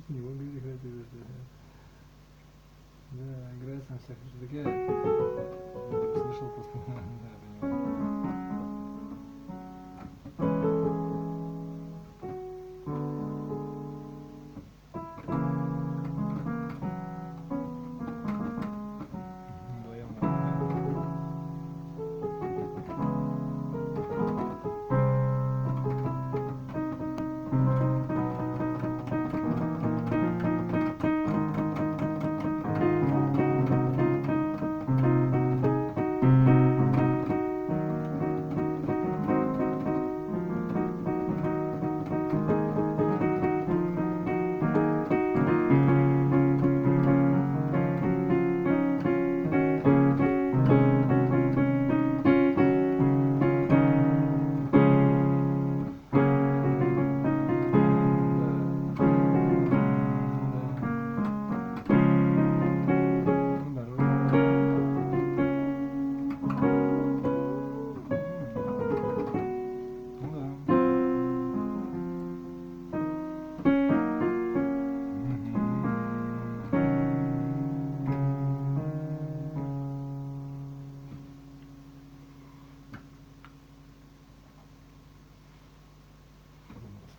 Не могу играть в это. Да, играть на всяких языках. Слышал просто. Да, понимаю.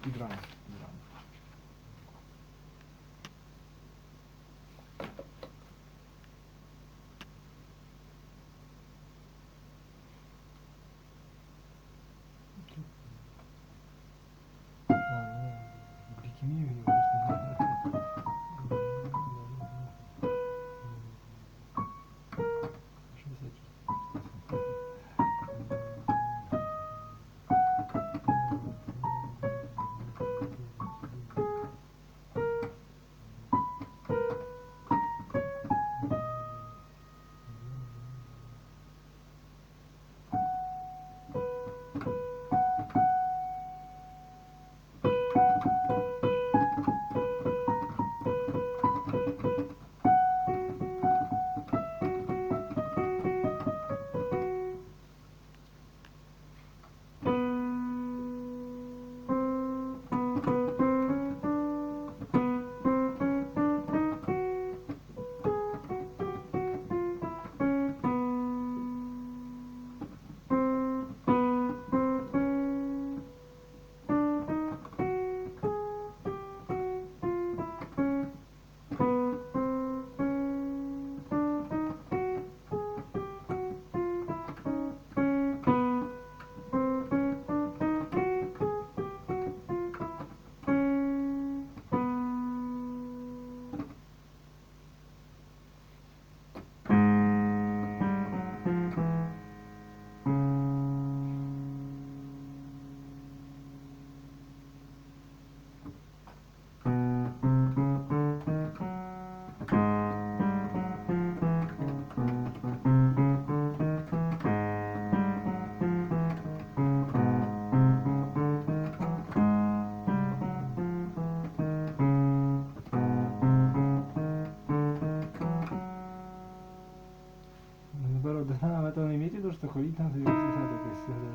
Играем. Бикини, это он имеет в виду, что ходить надо и писать, то есть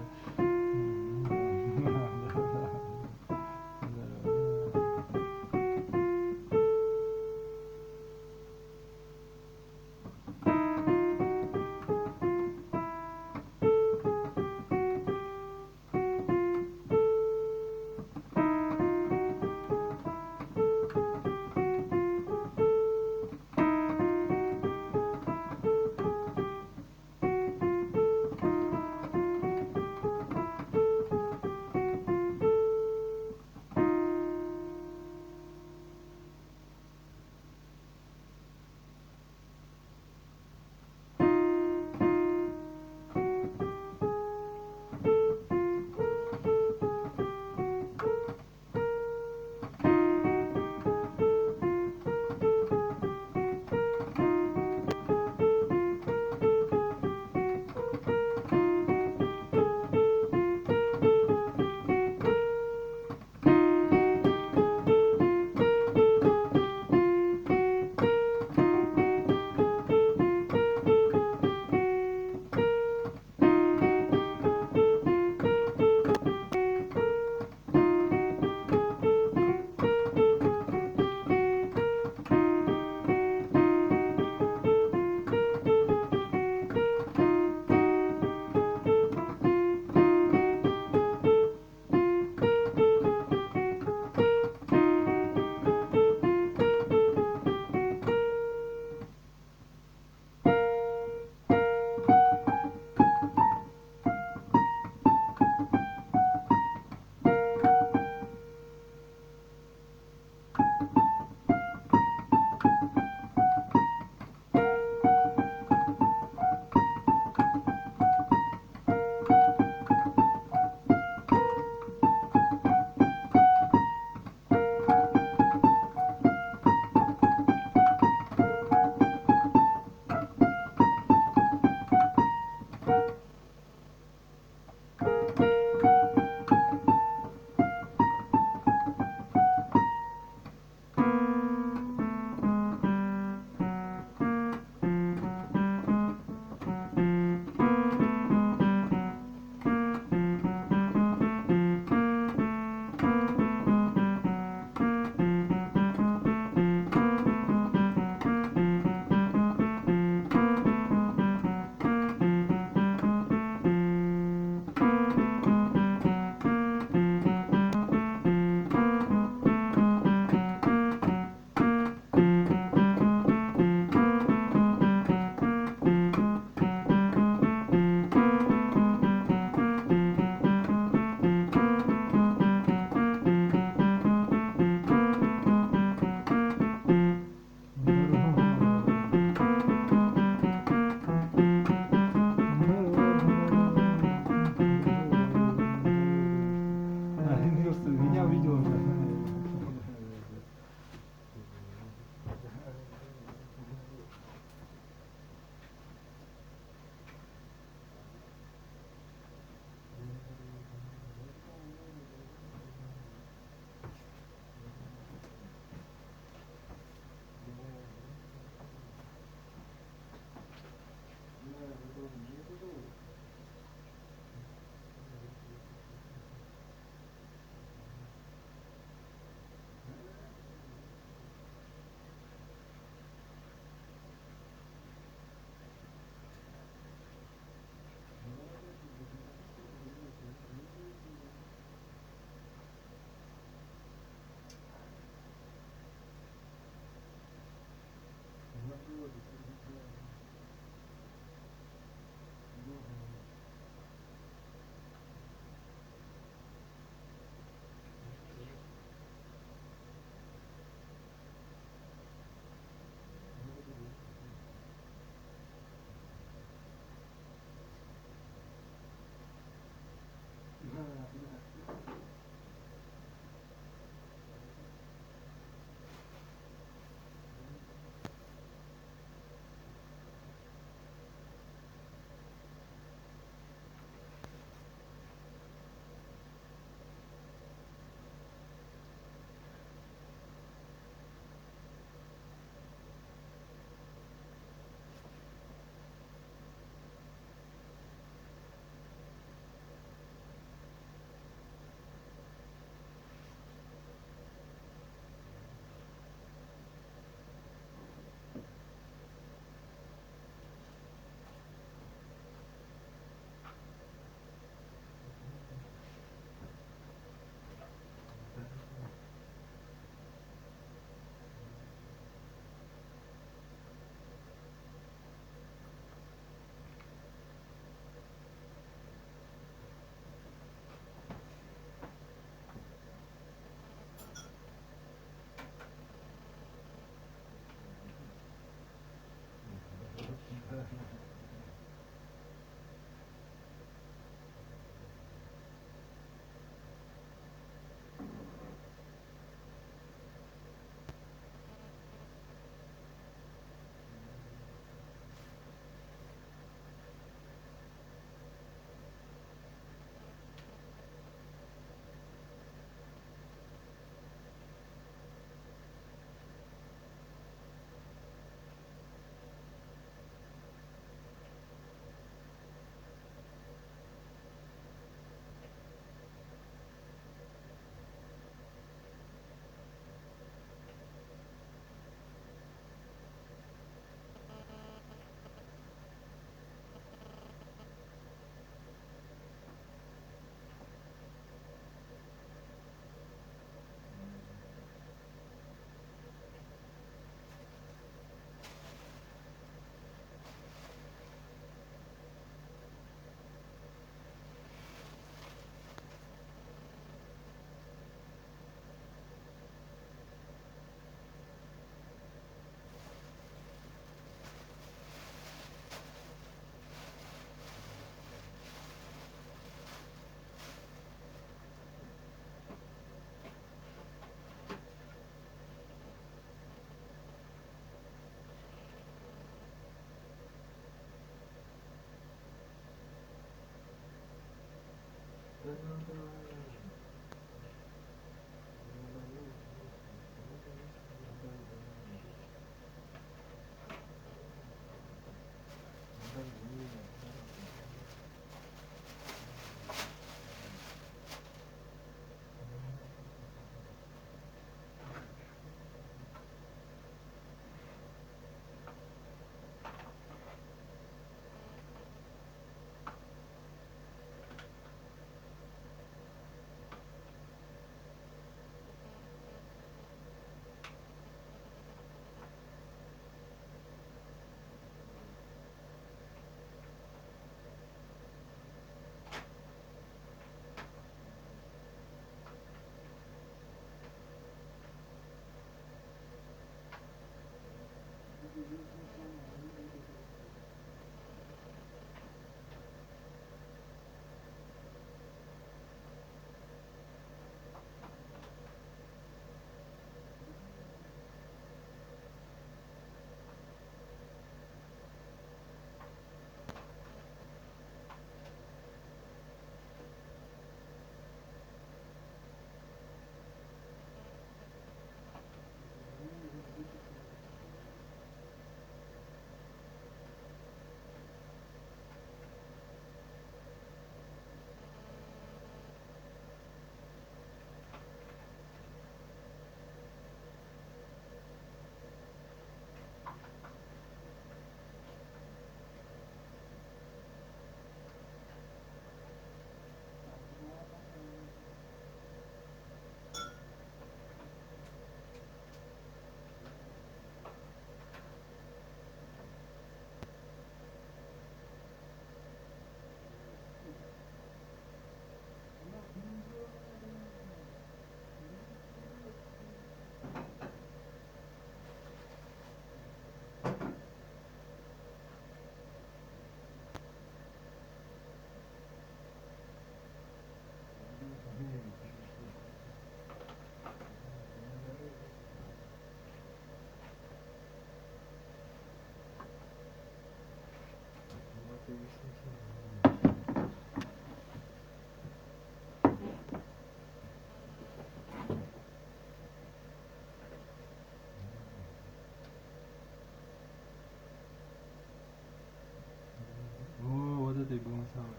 этой был самый.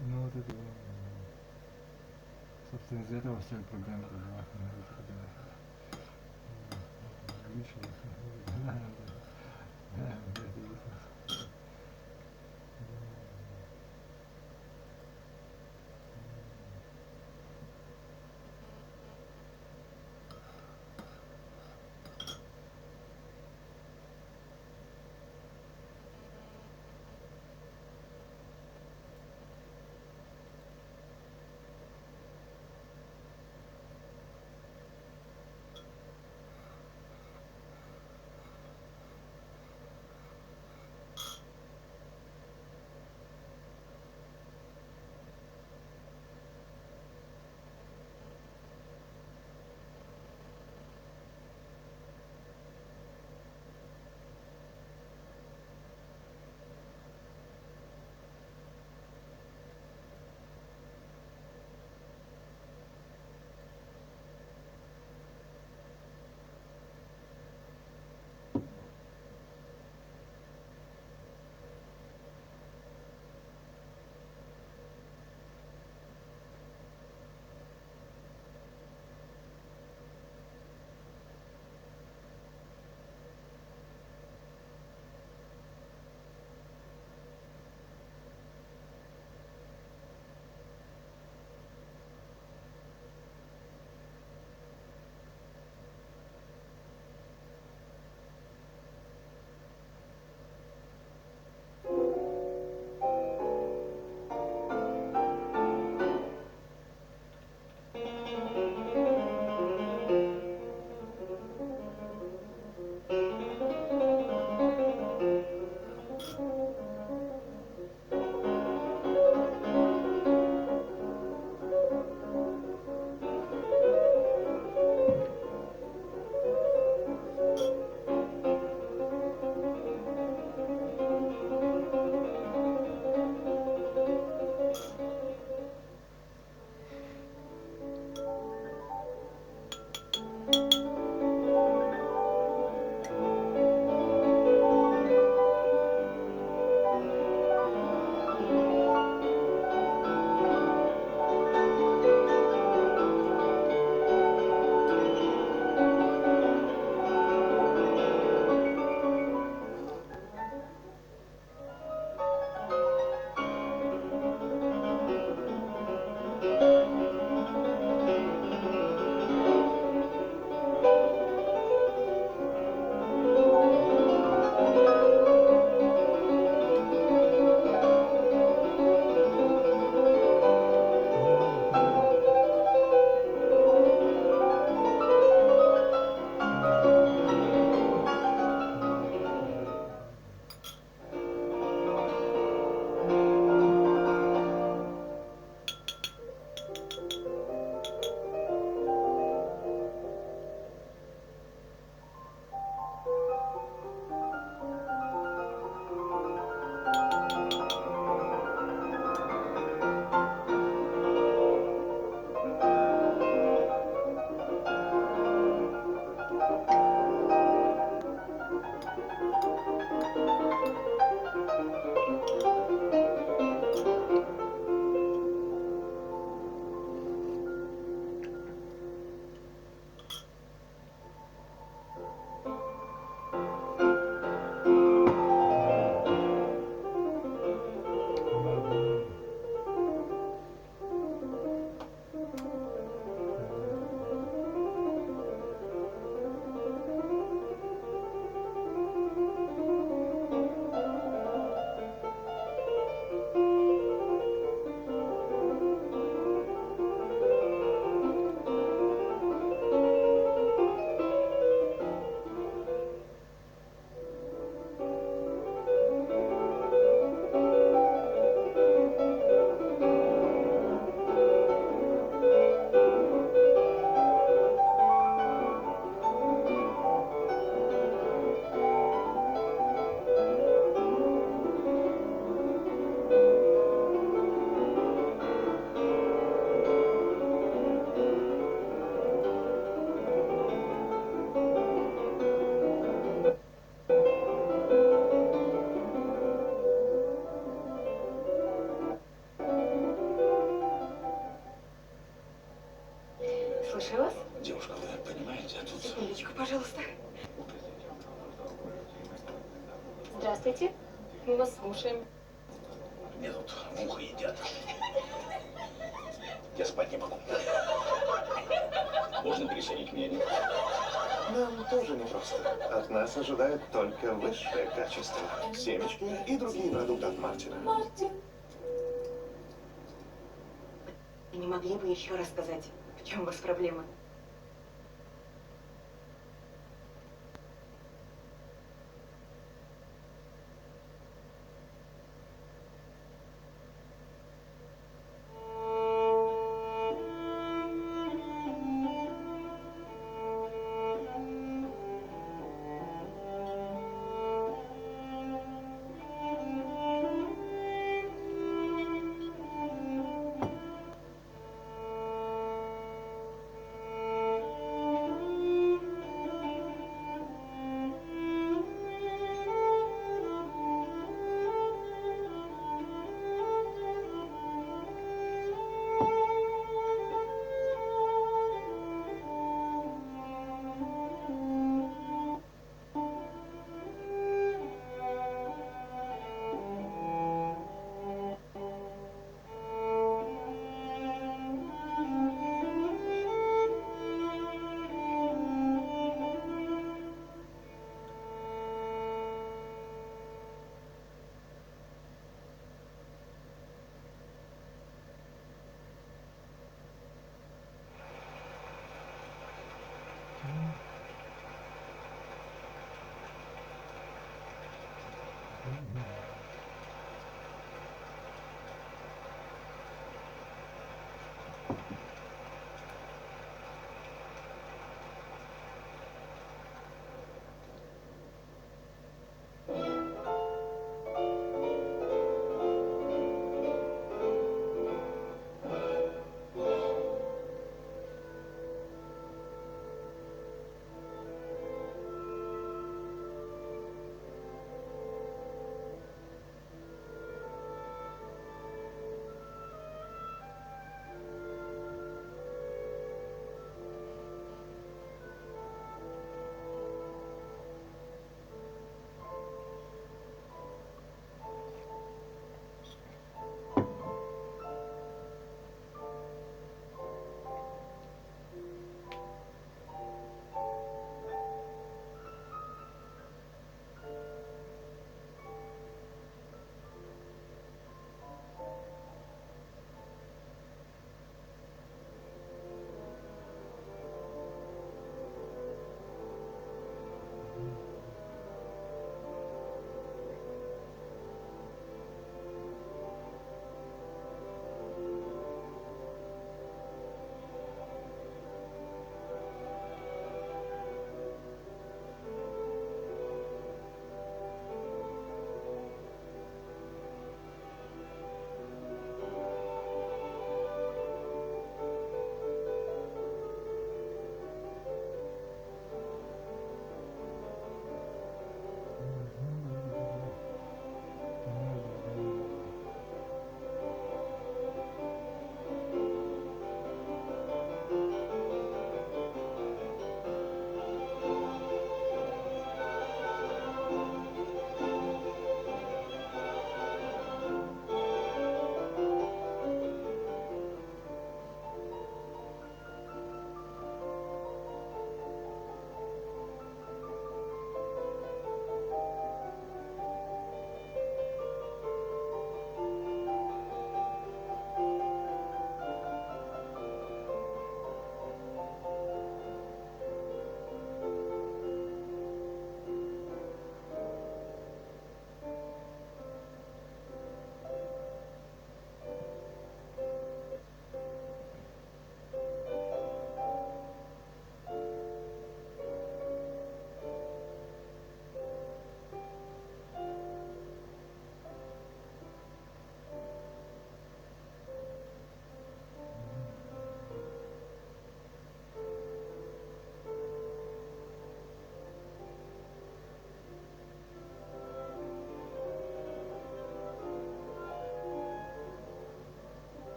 Ну вот это, собственно, из этого вся программа была. Вышел. Да, это есть. Здравствуйте. Мы вас слушаем. Мне тут мухи едят. Я спать не могу. Можно переселить меня? Нет? Нам тоже непросто. От нас ожидают только высшее качество. Семечки и другие продукты от Мартина. Вы не могли бы еще рассказать, в чем у вас проблема?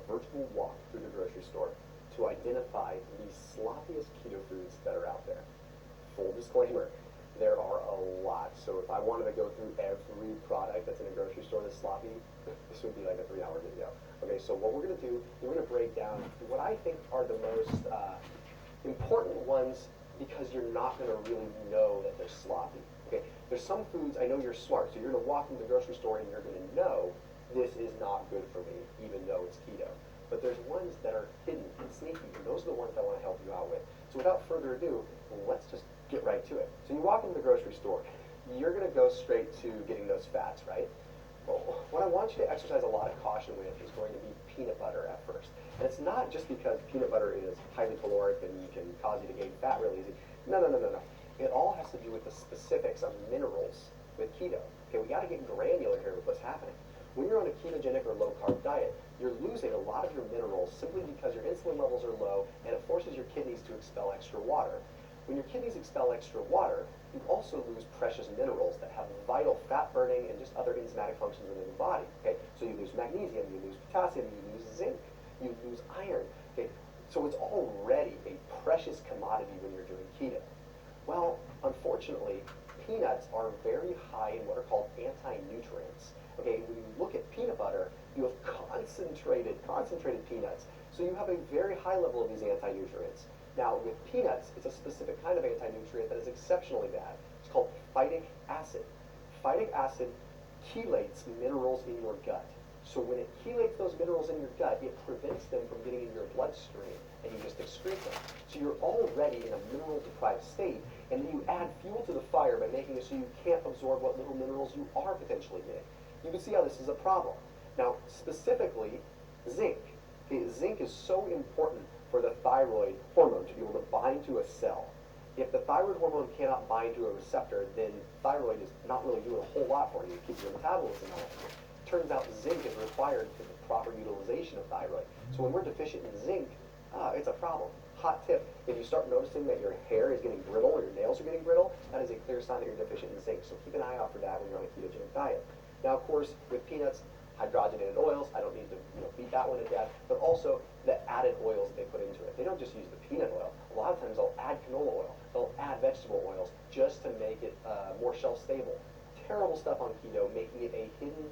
virtual walk through the grocery store to identify the sloppiest keto foods that are out there. Full disclaimer, there are a lot. So if I wanted to go through every product that's in a grocery store that's sloppy, this would be like a 3-hour video. Okay, so what we're going to do, we're going to break down what I think are the most important ones, because you're not going to really know that they're sloppy. Okay, there's some foods, I know you're smart, so you're going to walk into the grocery store and you're going to know this is not good for me, even though it's keto. But there's ones that are hidden and sneaky, and those are the ones I want to help you out with. So without further ado, let's just get right to it. So you walk into the grocery store, you're going to go straight to getting those fats, right? Well, what I want you to exercise a lot of caution with is going to be peanut butter at first. And it's not just because peanut butter is highly caloric and can cause you to gain fat really easy. No. It all has to do with the specifics of minerals with keto. Okay, we got to get granular here with what's happening. When you're on a ketogenic or low-carb diet, you're losing a lot of your minerals simply because your insulin levels are low, and it forces your kidneys to expel extra water. When your kidneys expel extra water, you also lose precious minerals that have vital fat burning and just other enzymatic functions in the body. Okay, so you lose magnesium, you lose potassium, you lose zinc, you lose iron. Okay, so it's already a precious commodity when you're doing keto. Well, unfortunately, peanuts are very high in what are called anti-nutrients. Okay, when you look at peanut butter, you have concentrated peanuts. So you have a very high level of these anti-nutrients. Now, with peanuts, it's a specific kind of anti-nutrient that is exceptionally bad. It's called phytic acid. Phytic acid chelates minerals in your gut. So when it chelates those minerals in your gut, it prevents them from getting in your bloodstream, and you just excrete them. So you're already in a mineral-deprived state, and then you add fuel to the fire by making it so you can't absorb what little minerals you are potentially getting. You can see how this is a problem. Now, specifically, zinc. Okay, zinc is so important for the thyroid hormone to be able to bind to a cell. If the thyroid hormone cannot bind to a receptor, then thyroid is not really doing a whole lot for you. It keeps your metabolism healthy. Turns out zinc is required for the proper utilization of thyroid. So when we're deficient in zinc, it's a problem. Hot tip, if you start noticing that your hair is getting brittle or your nails are getting brittle, that is a clear sign that you're deficient in zinc. So keep an eye out for that when you're on a ketogenic diet. Now, of course, with peanuts, hydrogenated oils, I don't need to beat that one to death, but also the added oils that they put into it. They don't just use the peanut oil. A lot of times they'll add canola oil. They'll add vegetable oils just to make it more shelf stable. Terrible stuff on keto, making it a hidden,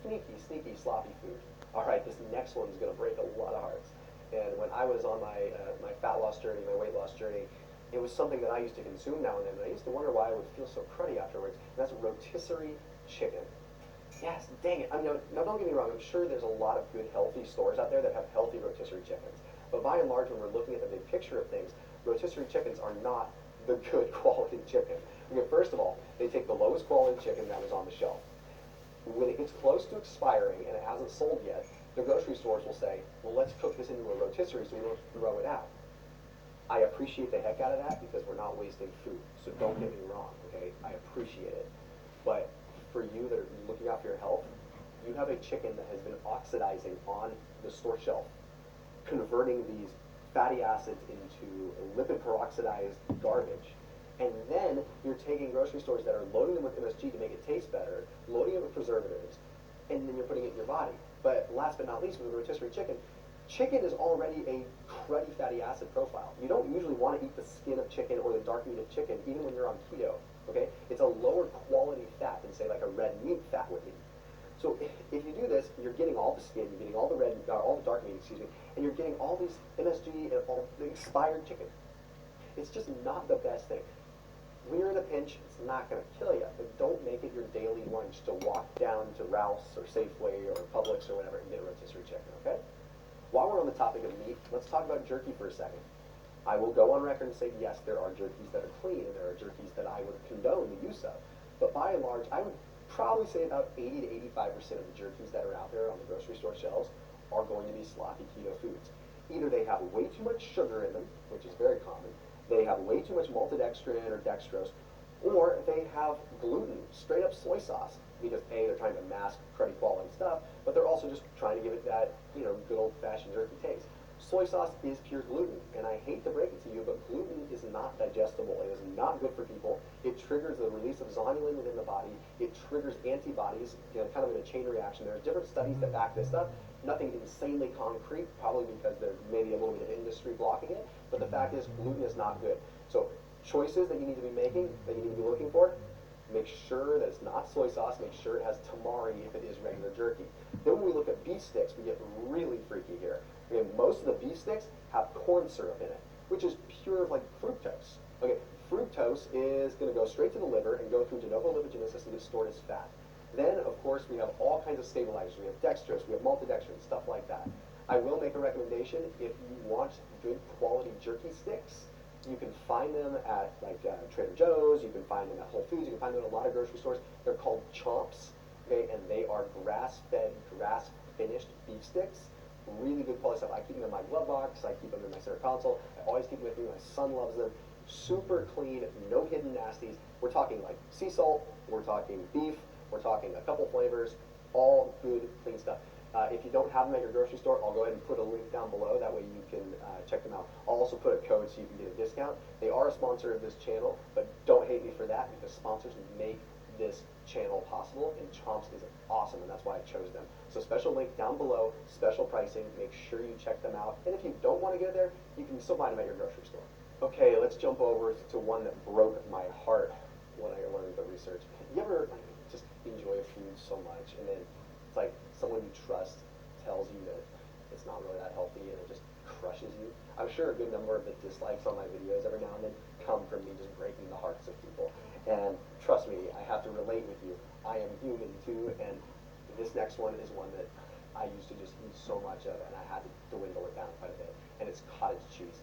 sneaky, sloppy food. All right, this next one is going to break a lot of hearts. And when I was on my fat loss journey, my weight loss journey, it was something that I used to consume now and then. And I used to wonder why I would feel so cruddy afterwards. And that's rotisserie chicken. Yes, dang it. I mean, now don't get me wrong. I'm sure there's a lot of good, healthy stores out there that have healthy rotisserie chickens. But by and large, when we're looking at the big picture of things, rotisserie chickens are not the good quality chicken. Okay, first of all, they take the lowest quality chicken that was on the shelf. When it gets close to expiring and it hasn't sold yet, the grocery stores will say, well, let's cook this into a rotisserie so we don't throw it out. I appreciate the heck out of that because we're not wasting food. So don't get me wrong, okay? I appreciate it. But for you that are looking out for your health, you have a chicken that has been oxidizing on the store shelf, converting these fatty acids into lipid peroxidized garbage. And then you're taking grocery stores that are loading them with MSG to make it taste better, loading it with preservatives, and then you're putting it in your body. But last but not least, with a rotisserie chicken, chicken is already a cruddy fatty acid profile. You don't usually want to eat the skin of chicken or the dark meat of chicken, even when you're on keto. Okay, it's a lower quality fat than say like a red meat fat would be. So if you do this, you're getting all the skin, you're getting all the dark meat, and you're getting all these MSG and all the expired chicken. It's just not the best thing. When you're in a pinch, it's not going to kill you, but don't make it your daily lunch to walk down to Ralph's or Safeway or Publix or whatever and get a rotisserie chicken. Okay? While we're on the topic of meat, let's talk about jerky for a second. I will go on record and say, yes, there are jerkies that are clean, and there are jerkies that I would condone the use of. But by and large, I would probably say about 80 to 85% of the jerkies that are out there on the grocery store shelves are going to be sloppy keto foods. Either they have way too much sugar in them, which is very common, they have way too much maltodextrin or dextrose, or they have gluten, straight up soy sauce, because A, they're trying to mask cruddy quality stuff, but they're also just trying to give it that, good old-fashioned jerky taste. Soy sauce is pure gluten, and I hate to break it to you, but gluten is not digestible. It is not good for people. It triggers the release of zonulin within the body. It triggers antibodies, kind of in a chain reaction. There's different studies that back this up. Nothing insanely concrete, probably because there's maybe a little bit of industry blocking it, but the fact is gluten is not good. So choices that you need to be making, that you need to be looking for, make sure that it's not soy sauce, make sure it has tamari if it is regular jerky. Then when we look at beef sticks, we get really freaky here. Okay, most of the beef sticks have corn syrup in it, which is pure like fructose. Okay, fructose is going to go straight to the liver and go through de novo lipogenesis and get stored as fat. Then, of course, we have all kinds of stabilizers. We have dextrose, we have maltodextrin, stuff like that. I will make a recommendation if you want good quality jerky sticks. You can find them at like Trader Joe's, you can find them at Whole Foods, you can find them at a lot of grocery stores. They're called chomps, okay, and they are grass-fed, grass-finished beef sticks. Really good quality stuff. I keep them in my glove box, I keep them in my center console, I always keep them with me, my son loves them. Super clean, no hidden nasties. We're talking like sea salt, we're talking beef, we're talking a couple flavors, all good, clean stuff. If you don't have them at your grocery store, I'll go ahead and put a link down below. That way you can check them out. I'll also put a code so you can get a discount. They are a sponsor of this channel, but don't hate me for that because sponsors make this channel possible, and Chomps is awesome, and that's why I chose them. So special link down below, special pricing. Make sure you check them out. And if you don't want to go there, you can still find them at your grocery store. Okay, let's jump over to one that broke my heart when I learned the research. You ever just enjoy a food so much, and then it's like someone you trust tells you that it's not really that healthy and it just crushes you? I'm sure a good number of the dislikes on my videos every now and then come from me just breaking the hearts of people. And trust me, I have to relate with you. I am human too, and this next one is one that I used to just eat so much of, and I had to dwindle it down quite a bit. And it's cottage cheese.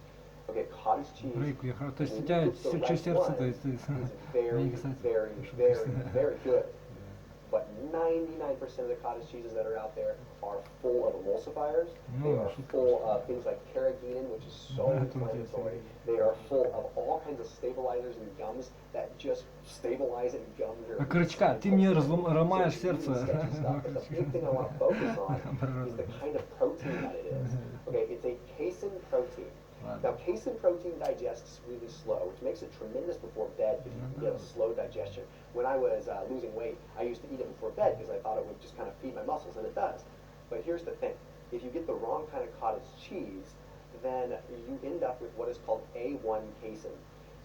Okay, cottage cheese. То есть у тебя все сердце, то есть is very, very, very, very good. But 99% of the cottage cheeses that are out there are full of emulsifiers. They are full of things like carrageenan, which is so inflammatory. They are full of all kinds of stabilizers and gums that just stabilize and gum your... Крючка, ты мне ломаешь сердце. But the big thing I want to focus on is the kind of protein that it is. Okay, it's a casein protein. Now, casein protein digests really slow, which makes it tremendous before bed because you can get a slow digestion. When I was losing weight, I used to eat it before bed because I thought it would just kind of feed my muscles, and it does. But here's the thing. If you get the wrong kind of cottage cheese, then you end up with what is called A1 casein.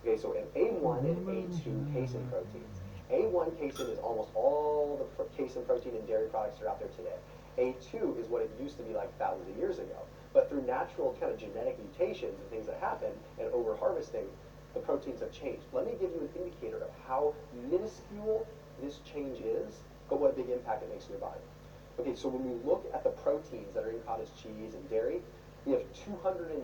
Okay, so an A1 and A2 casein proteins. A1 casein is almost all the casein protein and dairy products that are out there today. A2 is what it used to be like thousands of years ago. But through natural kind of genetic mutations and things that happen and over harvesting, the proteins have changed. Let me give you an indicator of how minuscule this change is, but what a big impact it makes in your body. Okay, so when we look at the proteins that are in cottage cheese and dairy, we have 209,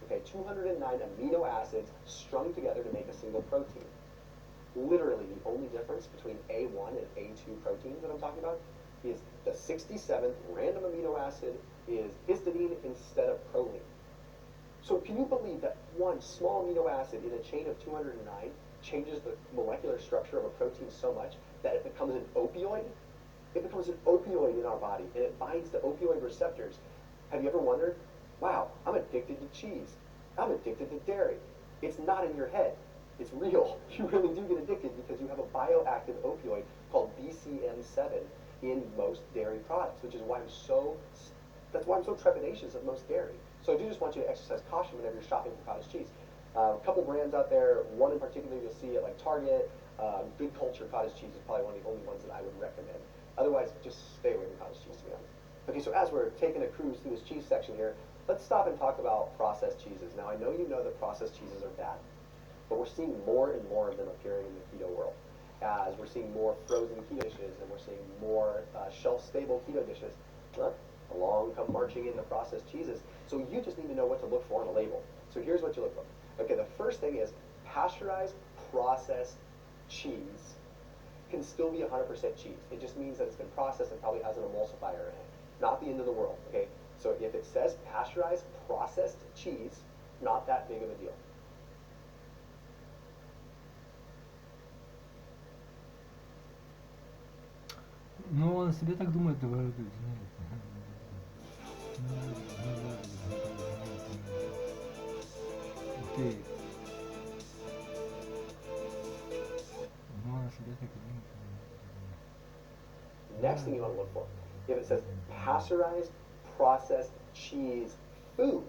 okay, 209 amino acids strung together to make a single protein. Literally, the only difference between A1 and A2 proteins that I'm talking about is the 67th random amino acid is histidine instead of proline. So can you believe that one small amino acid in a chain of 209 changes the molecular structure of a protein so much that it becomes an opioid? It becomes an opioid in our body, and it binds to opioid receptors. Have you ever wondered, wow, I'm addicted to cheese. I'm addicted to dairy. It's not in your head. It's real. You really do get addicted because you have a bioactive opioid called BCN7 in most dairy products, which is why that's why I'm so trepidatious of most dairy. So I do just want you to exercise caution whenever you're shopping for cottage cheese. A couple brands out there, one in particular you'll see at like Target. Good Culture cottage cheese is probably one of the only ones that I would recommend. Otherwise, just stay away from cottage cheese, to be honest. Okay, so as we're taking a cruise through this cheese section here, let's stop and talk about processed cheeses. Now, I know you know that processed cheeses are bad, but we're seeing more and more of them appearing in the keto world. As we're seeing more frozen keto dishes and we're seeing more shelf-stable keto dishes, along come marching in the processed cheeses. So you just need to know what to look for on a label. So here's what you look for. Okay, the first thing is pasteurized processed cheese can still be 100% cheese. It just means that it's been processed and probably has an emulsifier in it. Not the end of the world, okay? So if it says pasteurized processed cheese, not that big of a deal. Ну, он себе так думает, говорит. next thing you want to look for. If it says pasteurized, processed cheese food,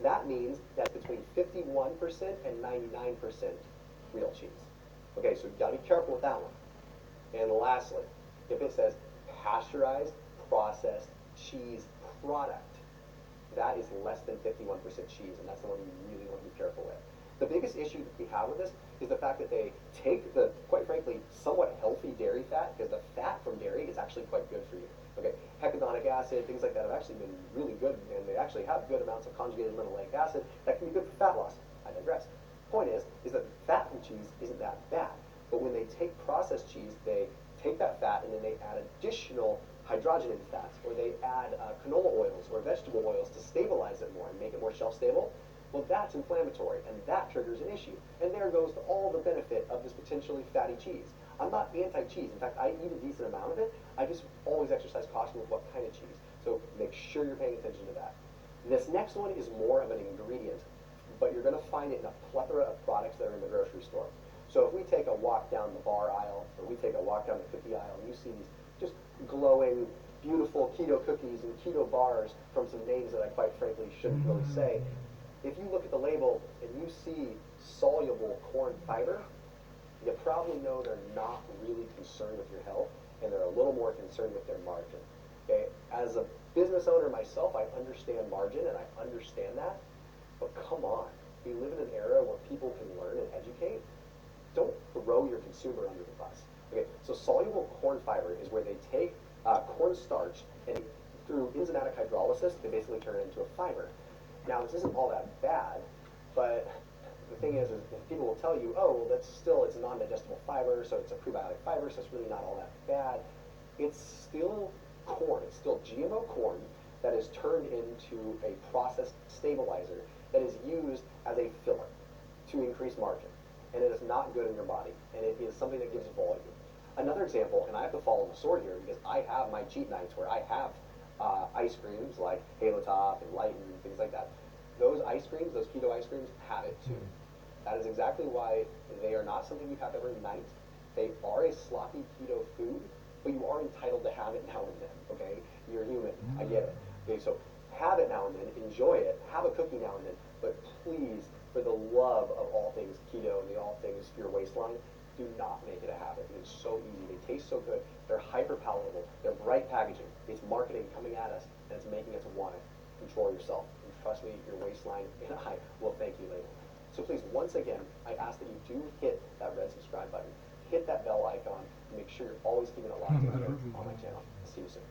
that means that's between 51% and 99% real cheese. Okay, so you gotta be careful with that one. And lastly, if it says pasteurized, processed cheese product, that is less than 51% cheese, and that's the one you really want to be careful with. The biggest issue that we have with this is the fact that they take the, quite frankly, somewhat healthy dairy fat, because the fat from dairy is actually quite good for you. Okay, hecadonic acid, things like that have actually been really good, and they actually have good amounts of conjugated linoleic acid that can be good for fat loss. I digress. Point is that the fat from cheese isn't that bad, but when they take processed cheese, they take that fat and then they add additional hydrogenated fats, or they add canola oils or vegetable oils to stabilize it more and make it more shelf stable. Well, that's inflammatory, and that triggers an issue. And there goes to all the benefit of this potentially fatty cheese. I'm not anti-cheese. In fact, I eat a decent amount of it. I just always exercise caution with what kind of cheese. So make sure you're paying attention to that. This next one is more of an ingredient, but you're going to find it in a plethora of products that are in the grocery store. So if we take a walk down the bar aisle, or we take a walk down the cookie aisle, and you see these just glowing, beautiful keto cookies and keto bars from some names that I quite frankly shouldn't really say, if you look at the label and you see soluble corn fiber, you probably know they're not really concerned with your health, and they're a little more concerned with their margin. Okay? As a business owner myself, I understand margin, and I understand that, but come on. We live in an era where people can learn and educate. Don't throw your consumer under the bus. Okay, so soluble corn fiber is where they take corn starch and through enzymatic hydrolysis, they basically turn it into a fiber. Now, this isn't all that bad, but the thing is people will tell you, oh, well, that's still, it's a non-digestible fiber, so it's a prebiotic fiber, so it's really not all that bad. It's still corn. It's still GMO corn that is turned into a processed stabilizer that is used as a filler to increase margin. And it is not good in your body, and it is something that gives volume. Another example, and I have to follow the sword here because I have my cheat nights where I have ice creams like Halo Top and Lighten and things like that. Those ice creams, those keto ice creams, have it too. That is exactly why they are not something you have every night. They are a sloppy keto food, but you are entitled to have it now and then, okay? You're human, I get it. Okay, so have it now and then, enjoy it, have a cookie now and then, but please, for the love of all things keto and all things for your waistline, do not make it a habit. It's so easy. They taste so good. They're hyper palatable. They're bright packaging. It's marketing coming at us, and it's making us want to control yourself. And trust me, your waistline and I will thank you later. So please, once again, I ask that you do hit that red subscribe button, hit that bell icon, and make sure you're always keeping it locked in here on my channel. See you soon.